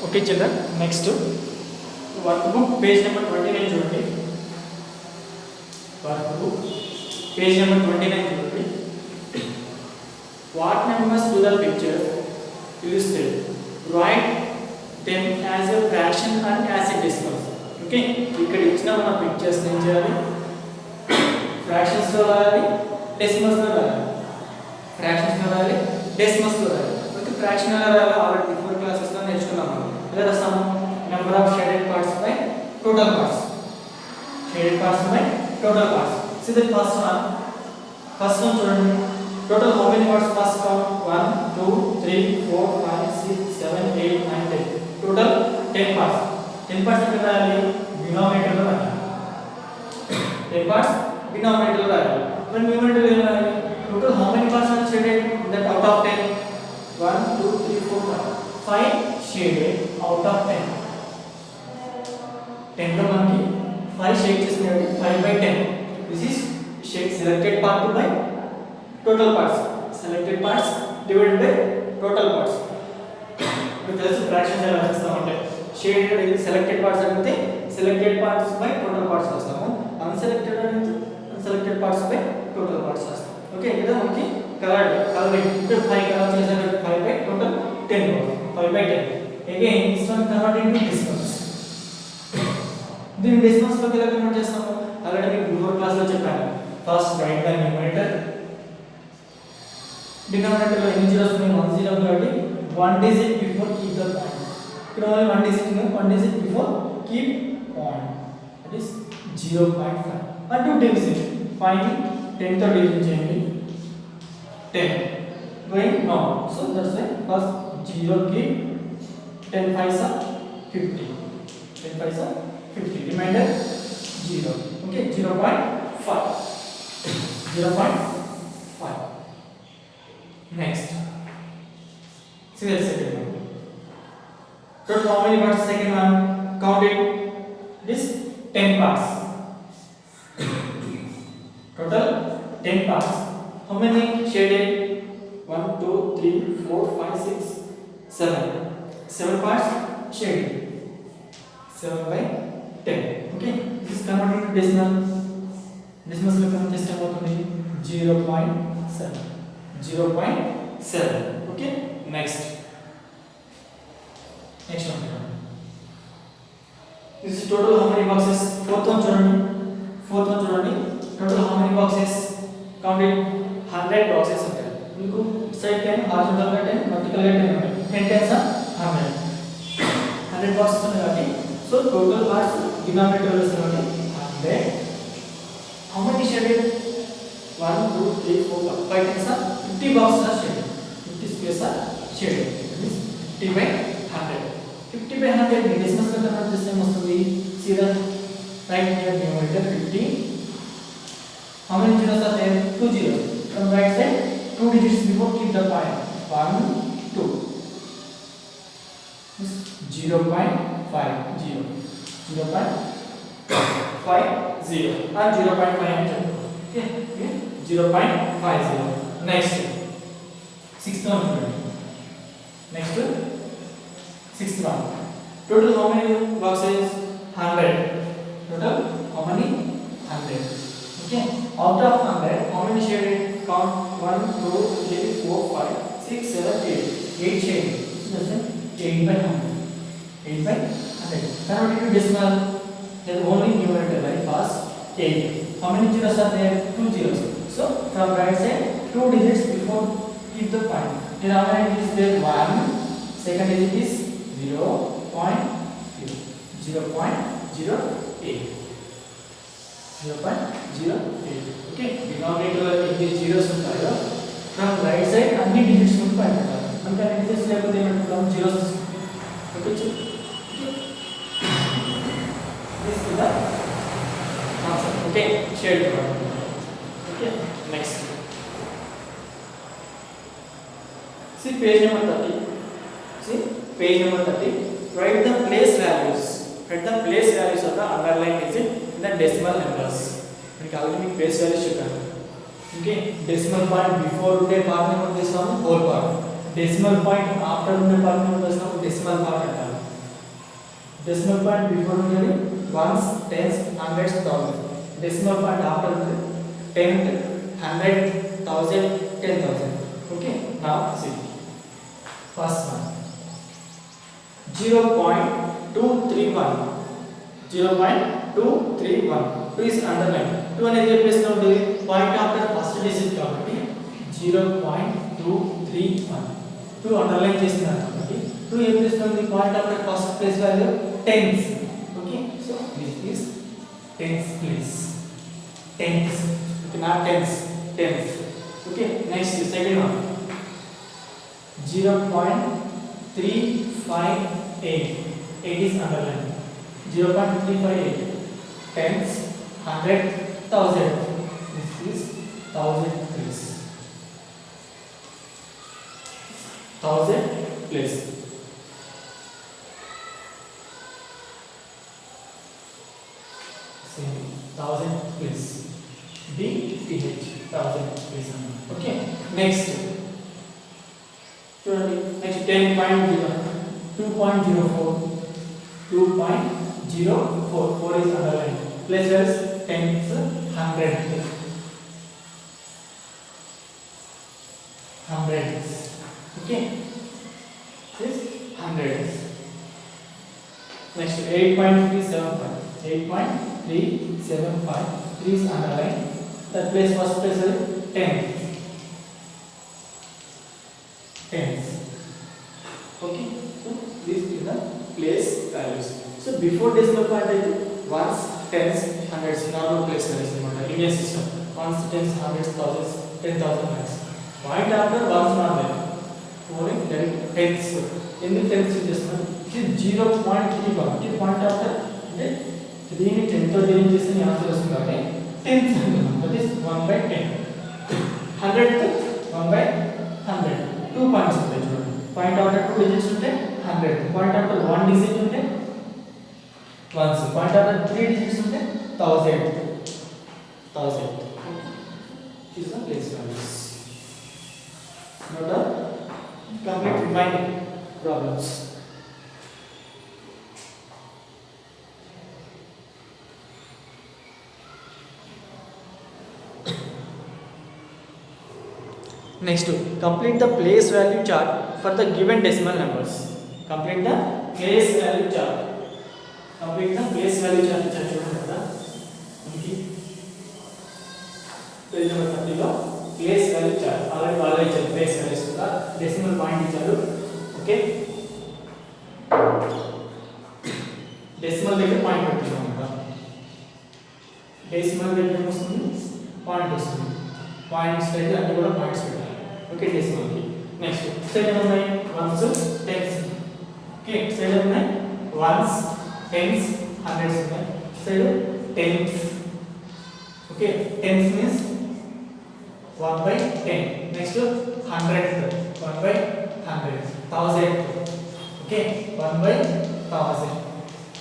Okay children, next workbook page number 29 చూడండి. Workbook page number 29 చూడండి. What numbers to the picture illustrate? Write them as a fraction and as a decimal. Okay, ఇక్కడ ఇచ్చిన మన pictures ఏం చేయాలి? Fractions లో రాయాలి, డెసిమల్స్ లో రాయాలి. ఫ్రాక్షన్స్ లో రాయాలి, డెసిమల్స్ లో రాయాలి. ఓకే, ఫ్రాక్షన్ లో రాయాలి ఆల్రెడీ బిఫోర్ క్లాసెస్ లో నేర్చుకున్నాం మనం. ఇలా రాస్తాము number of shaded parts by total parts. Shaded parts by total parts. See the first one చూడండి. Total how many parts? First count 1 2 3 4 5 6 7 8 9 10. Total 10 parts. 10 parts ఎక్కడ రాయాలి? డినామినేటర్ లో రాయాలి. 10 parts డినామినేటర్ లో రాయాలి. మరి న్యూమరేటర్ లో రాయాలి. Total how many parts are shaded in that out of 10? 1 2 3 4 5. 5 shaded out of 10. 10 లో మనకి 5 షేడ్ చేసినవి 5 by 10. This is shade selected part by total parts. Selected parts divided by total parts. With this fraction ఎలా రాస్తామంటే shaded selected parts అంటే selected parts by total parts రాస్తాము. Unselected అంటే unselected parts by total parts రాస్తాము. Okay, ఇక్కడ మనకి colouring ఇక్కడ 5 colour చేసాము. 5 by total 10 5 by 10. Again this one convert into decimals. దీన్ని డెసిమల్స్ లోకి ఎలా కన్వర్ట్ చేస్తాము? ఆల్రెడీ మీకు బిఫోర్ క్లాస్ లో చెప్పాను. First write the numerator. Denominator లో ఎన్ని జీరోస్ ఉన్నాయి? 1 జీరో కాబట్టి 1 digit before keep the point. ఇక్కడ ఓన్లీ 1 డిజిట్ ఉంది. 1 digit before keep point. That is 0.5 and 2 digit. Finally 10 తో డివిజన్ చేయండి. 10 going now. So that's why first 0 keep 10 5s are 50. 10 5s are 50. Remainder 0. Okay, 0.5. 0.5. Next, see the second one. Total how many parts? Second one, count it. This 10 parts. Total 10 parts. How many shaded? 1 2 3 4 5 6 7. 7 parts shaded. 7 by 10. Okay, this is converted to decimal. Decimals లో convert చేస్తే ఏమవుతుంది? 0.7. 0.7. Okay, next one. This is total how many boxes? Fourth one చూడండి. Total how many boxes? Count it. 100 boxes ఉంటాయి. మీకు side 10, horizontal గా 10, vertical గా 10 ఉంటాయి. 10 10s are 100. 100 boxes ఉన్నాయి కాబట్టి సో టోటల్ పార్ట్స్ డినామినేటర్ లో వస్తుంది 100. How many shaded? 1 2 3 4 5 10s are 50 boxes are shaded. 50 spaces are shaded. That means 50 by 100. 50 by 100 ని డెసిమల్స్ లో కన్వర్ట్ చేస్తే ఏమొస్తుంది? See the right here numerator 50. How many zeros are there? 2 zeros. From right side 2 digits before keep the point. 1 2. 0.50. 0.50 and 0.5. Okay, 0.50. Next, sixth one. Sixth one. Total how many boxes? 100. Total how many? 100. Okay, out of 100, how many shaded? Count 1 2 3 4 5 6 7 8. 8 shaded. This is 8 by 100. 8 by 100. Convert it to decimal. Then only numerator, right? First 8. How many zeros are there? 2 zeros. So from right side 2 digits before keep the point. Denominator is there 1. Second digit is 0.08. 0.08. Okay. Denominator లో ఎన్ని zeros ఉంటాయో from right side అన్ని digits ను point పెట్టాలి. అంటే digits లేకపోతే ఏమంటాం? zeros. Okay. This is the answer. Okay, shade part. Okay, next. See page number 30. See page number 30. Write the place values. Write the place values of the underlying digit in the decimal numbers. మీకు already మీకు place values చెప్పాను. Okay, decimal point before ఉండే part number తీస్తాము whole part. Decimal point after ఉండే part number తీస్తాము decimal part అంటారు. decimal point before ఉన్నది ones, tens, hundreds, thousands. Decimal point after the 10th, 100, 1000, 10,000. Okay, now see first one 0.231. 0.231. 2 is underline. 2 అనేది ఏ place లో ఉంటుంది? Point after first digit కాబట్టి 0.231. 2 underline చేస్తున్నారు కాబట్టి 2 ఏ ప్లేస్ లో ఉంది? Point after first place value tens. Okay, so this is tens place. Tens. Okay, not tens. Tens. Okay, next second one 0.358. 8 is underline. 0.358. Tens, 100, 1000. This is 1000 place. 1000 place. Same. 1000 place. DTH. 1000 place. Okay. Next. Next 10.0. 2.04. 2.04. 4 is underlined. Places tens, hundredth. Hundreds. Okay. This hundreds. Next 8.375. 8.375. 3 is underlined. That place first place is tens. Tens. Okay. So this is the place values. So before decimal point అయితే ones, tens, hundreds normal place values అన్నమాట. Linear system. Ones, tens, hundreds, thousands, 10,000 max. Point after ones not there. Only direct tens. ఎందుకు tens use చేస్తున్నాం? ఇది 0.3 కాబట్టి point after అంటే 3 ని 10 తో divide చేస్తే ఆన్సర్ వస్తుంది కాబట్టి tens అంటున్నాం. That is 1/10. 100 తో 1/100. 2 పాయింట్స్ ఉంటాయి చూడండి. పాయింట్ ఆఫ్టర్ 2 డిజిట్స్ ఉంటే 100. పాయింట్ ఆఫ్టర్ 1 డిజిట్ ఉంటే ones. Point after 3 digits ఉంటే 1000. 1000. These are place values. Now the complete remaining problems. Next, complete the place value chart for the given decimal numbers. Complete the place value chart. Complete the place value chart చూడండి కదా మనకి page number 30 లో place value chart already వాళ్ళే ఇచ్చారు. Place values కూడా decimal point ఇచ్చారు. Okay, decimal దగ్గర point పెడుతున్నాం కదా. డెసిమల్ దగ్గర వస్తుంది పాయింట్ వస్తుంది. పాయింట్స్ దగ్గర అన్ని కూడా పాయింట్స్ పెట్టాలి. ఓకే, డెసిమల్ కి. నెక్స్ట్ సైడ్ ఉన్నాయి వన్స్, టెన్స్. ఓకే, సైడ్ ఉన్నాయి వన్స్, tens, hundreds ఉన్నాయి. Side tens. Okay, tens means 1/10. Next 100th 1/100. 1000th. Okay, 1/1000.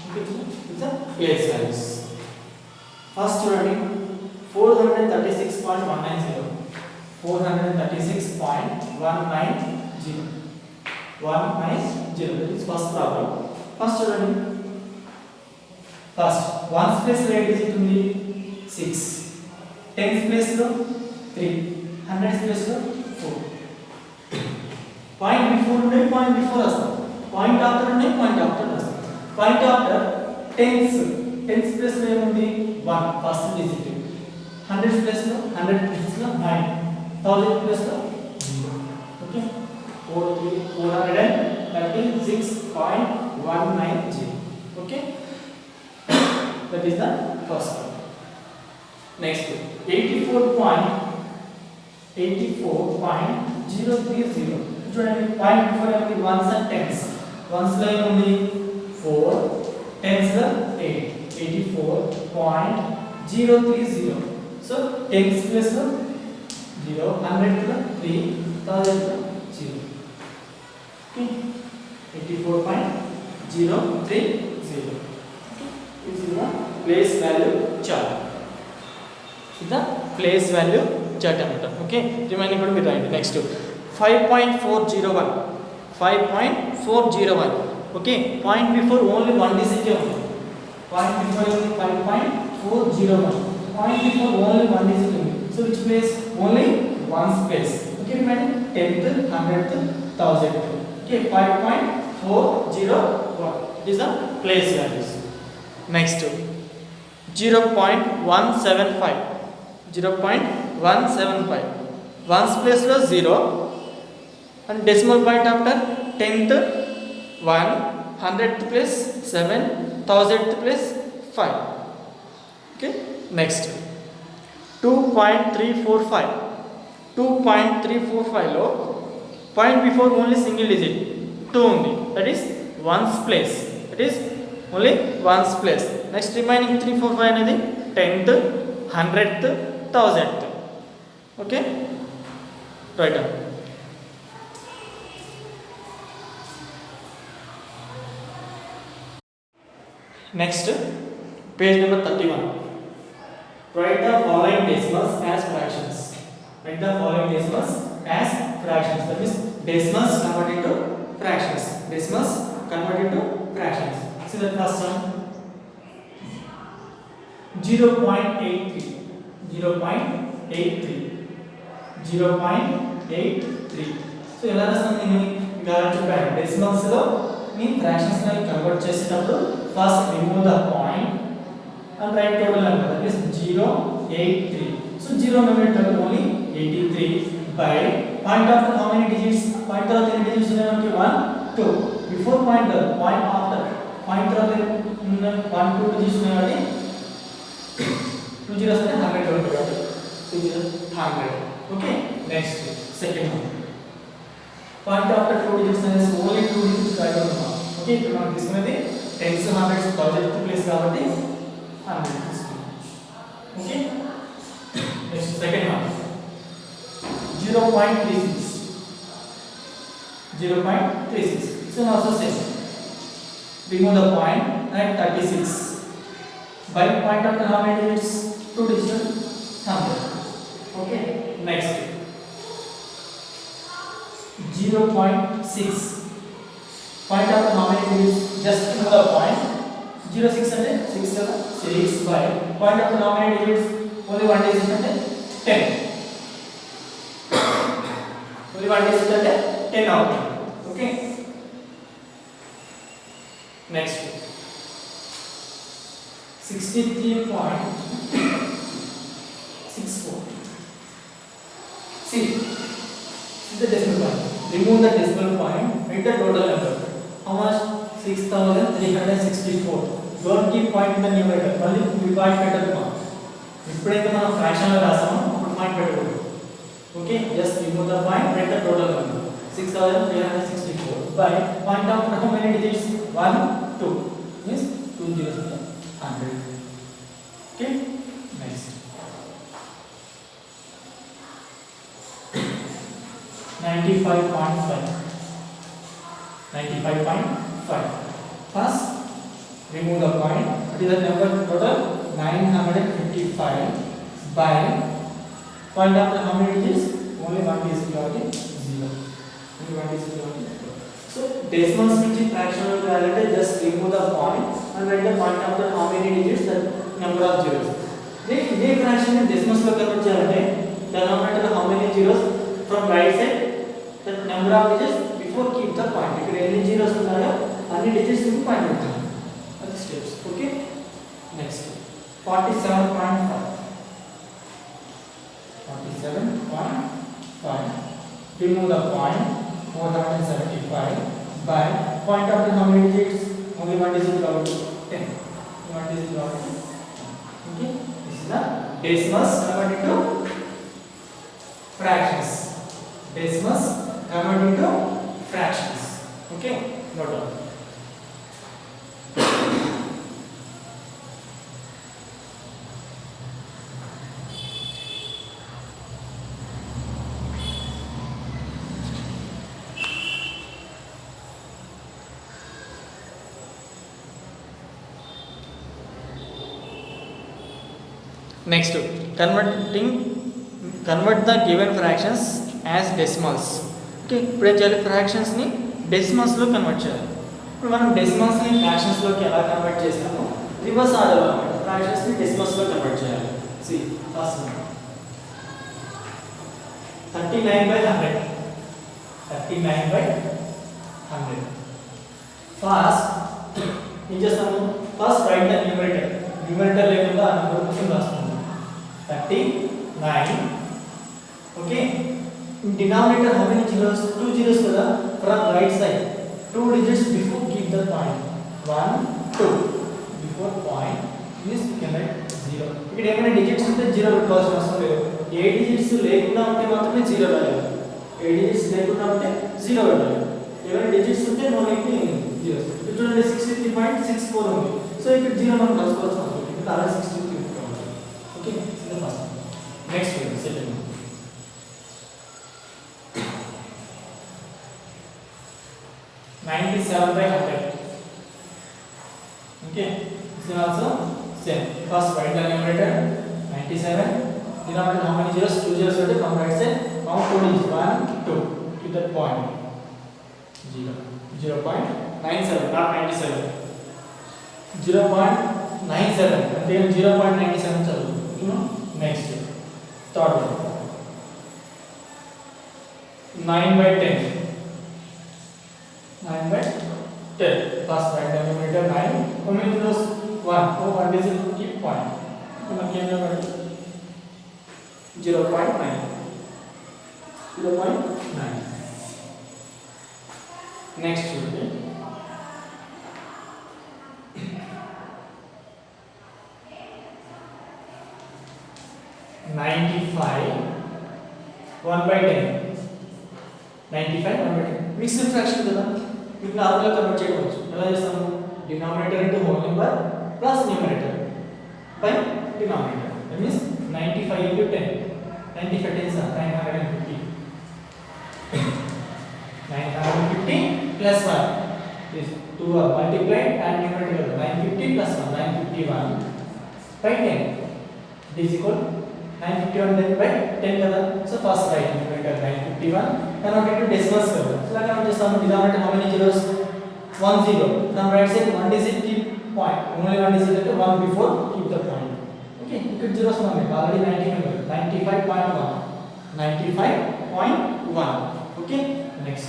Okay, ఇది ప్లేస్ వాల్యూస్. ఫస్ట్ చూడండి 436.190. 436.190. 190. That is first problem. First చూడండి, ఫస్ట్ వన్స్ ప్లేస్ లో ఏ digit ఉంది? 6. Tense place లో 3. Hundreds place లో 4. Point before ఉండే point before వస్తాం. పాయింట్ ఆఫ్టర్ ఉండే పాయింట్ ఆఫ్టర్ వస్తాం. Point after tens. Tens place లో ఏముంది? 1 ఫస్ట్ డిజిట్. హండ్రెడ్స్ ప్లేస్ లో 100 ప్లేస్ లో 9. 1000 ప్లేస్ లో 0. Okay, 436.190. Okay, that is the first one. Next 84.030. చూడండి పాయింట్ బిఫోర్ ఏముంది? Ones and tens. వన్స్ లో ఏముంది? 4. టెన్స్ లో 8. 84.030. సో టెన్స్ ప్లస్ లో 0, 100 లో 3, 1000 లో 0. Okay, 84.030. This is the place value chart. This is the place value chart anamata. Okay, remaining కూడా మీరు రాయండి. Next 5.401. 5.401. Okay point before only 1 digit ఉంది పాయింట్ బిఫోర్ ఉంది 5.401 పాయింట్ బిఫోర్ ఓన్లీ 1 డిజిట్ ఉంది so which place only ones place okay remind 10th 100th 1000th okay 5.401 it is the place values next 0.175 ones place lo 0 and decimal point after 10th 1 100th place 7 1000th place 5 okay next 2.345 లో point before only single digit 2 ఉంది that is ones place that is only ones place next remaining 345 అనేది 10th 100th 1000th okay right on next page number 31 write the following decimals as fractions write the following decimals as fractions that means decimals convert into fractions see the first one 0.83 so ఎలా రాస్తాం దీన్ని ఇంకా చెప్పాను decimals లో ని fractions ని convert చేసేటప్పుడు first remove the point and write total number that is 083 so 0 numerator only 83 by point after how many digits point after how many digits unnayi 1 2 before point after point after 1 2 digits unnayi 2 zeros ante 100 ఉంటుంది 2 zeros 100 okay next second one point after 2 digits అనేది only 2 digits right అవుతుంది okay ఇప్పుడు మనం తీసుకునేది tens hundreds thousands place కాబట్టి 100 okay next second one 0.36 so now also same remove the point and 36 by point after how many digits 2 digits 100 okay next 0.6 point after how many digits just remove the point 06 అంటే 6 కదా 6 by point after how many digits only one digit అంటే 10 only one digit అంటే 10 అవుతుంది okay next 63.64 see this is the decimal point remove the decimal point write the total number how much 6364 don't keep point in the numerator only point పెట్టాలి ఇప్పుడైతే మనం fraction లో రాసామో అప్పుడు point పెట్టకూడదు okay just remove the point write the total number 6364 by point after how many digits 1 2 means 2 zeros 100 okay next 95.5 first remove the point what is the number total 955 by point after how many digits only one digit కాబట్టి 0 only one digit కాబట్టి so decimals నుంచి fraction లో రాయాలంటే just remove the point and write the point after how many digits the number of zeros ఇదే fraction ని decimals లో convert చేయాలంటే denominator how many zeros from right side the number of digits before keep the point ఇక్కడ ఎన్ని zeros ఉన్నాయో అన్ని digits ని point పెడతాం అది steps okay next 47.5 remove the point 475 by point after how many digits only one digit about 10 one digit about okay this is the decimals converted into fractions decimals converted into fractions okay note down next convert the given fractions as decimals okay ఇప్పుడు చేయాలి fractions ని decimals లో convert చేయాలి ఇప్పుడు మనం డెసిమల్స్ని ఫ్రాక్షన్స్లోకి ఎలా convert చేస్తామో reverse order అన్నమాట. ఫ్రాక్షన్స్ని డెసిమల్స్లో కన్వర్ట్ చేయాలి. See first 39/100. 39/100. ఫస్ట్ ఏం చేస్తాము? First write the numerator. Numerator లేకుండా అనుకుంటూ రాస్తాము. 39. Okay. In denominator how many zeros? 2 zeros kada. From right side 2 digits before keep the point. 1 2 before point is can write 0. ఇక్కడ ఏమైనా డిజిట్స్ ఉంటే 0 పెట్టుకోవాల్సిన అవసరం లేదు. ఏ డిజిట్స్ లేకుండా ఉంటే మాత్రమే 0 రాయాలి. ఏ డిజిట్స్ లేకుండా ఉంటే 0 పెట్టాలి. ఏమైనా డిజిట్స్ ఉంటే నో నీడ్ 0. ఇక్కడ చూడండి 63.64 ఉంది. సో ఇక్కడ 0 మనం రాసుకోవాల్సిన అవసరం లేదు. ఇక్కడ అలా 63 పెట్టుకోవాలి. ఓకే. ఇది first. Next second 97/100. Okay, this is also same. First write the numerator 97. Denominator how many zeros? 2 zeros are from right side. Count 2 digits 1 2. Keep that point 0 0.97 not 97. 0.97 and then 0.97 chalu. You know. Next third one 9/10. 9/10. First write the numerator 9. How many zeros? 1. Oh, 1 digit keep point. Now again 0.9. 0.9. Next should be 95 1/10. 95 1/10. Mixed fraction కదా. ఇప్పుడు నార్మల్గా convert చేయవచ్చు. ఎలా చేస్తాము? Denominator into whole number plus numerator by denominator. That means 95 into 10. 95 10s are 950. 950 plus 1 is 2 are multiplied and numerator 950 plus 1 951 by 10. It is equal 951 then by 10 kada. So first write numerator 951 convert into decimals kada. So like हम just हम denominator how many zeros? 1 0. From right side 1 digit keep point. Only 1 digit at 1 before keep the point. Okay. Ikad zeros మనం already 95.1. 95.1. Okay. Next.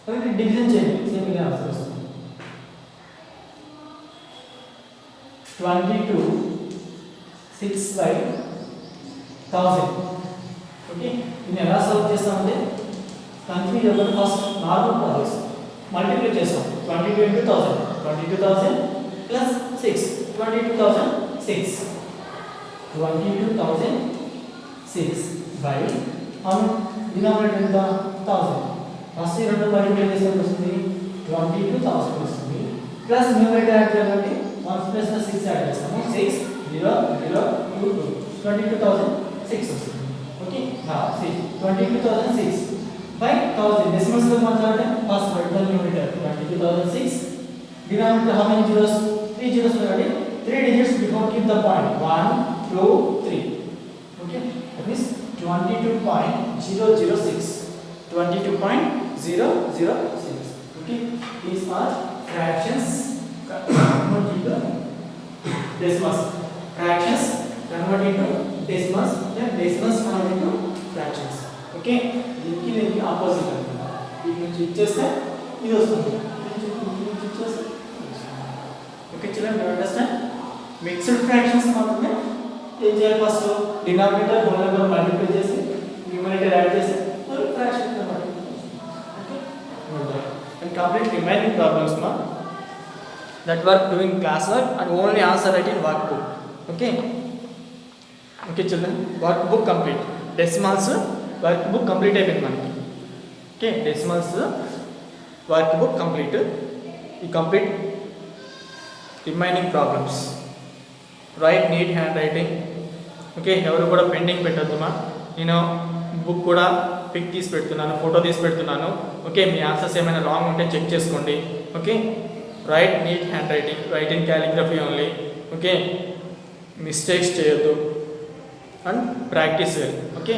Okay. Division చేయండి. Same ఇలా answer వస్తుంది. 22 6/1000. Okay. దీన్ని ఎలా solve చేస్తామంటే confuse అవ్వదు. First normal process multiply చేస్తాం. 22 into 1000 22,000 plus 6 22,006 22,006 by denominator ఎంత 1000. ఫస్ట్ ఈ రెండు మల్టిప్లై చేస్తే వస్తుంది 22,000 వస్తుంది. ప్లస్ న్యూమరేటర్ యాడ్ చేయాలంటే 1 ప్లస్ 6 యాడ్ చేస్తాము. 6 0 0 2 2 22,006 వస్తుంది. Okay. now see 22,006 by 1000 decimals లో మాట్లాడితే first vertical numerator 22,006 denominator how many zeros? 3 zeros already. 3 digits before keep the point 1 2 3. Okay, that means 22.006 22.006. Okay, these are fractions convert into decimals. Fractions convert into decimals, then decimals convert into fractions. Okay, దీనికి దీనికి opposite అన్నమాట. దీని నుంచి ఇచ్చేస్తే ఇది వస్తుంది. Okay children, you understand? Mixed fractions మాత్రమే ఏం చేయాలి? First denominator whole number multiply చేసి న్యూమరేటర్ యాడ్ చేసి ఫ్రాక్షన్ అన్నమాట. Okay, and complete remaining problems ma that were doing class work and only answer write in workbook. Okay, okay children, workbook complete. Decimals workbook complete అయిపోయింది మనకి. Okay, decimals workbook complete. You complete remaining problems. Write neat handwriting. Okay, ఎవరు కూడా pending పెట్టొద్దుమా. నేను book కూడా pick తీసి పెడుతున్నాను, photo తీసి పెడుతున్నాను. ఓకే, మీ ఆన్సర్స్ ఏమైనా రాంగ్ ఉంటే చెక్ చేసుకోండి. Okay, write neat handwriting, write in calligraphy only. Okay, mistakes చేయొద్దు అండ్ ప్రాక్టీస్. ఓకే.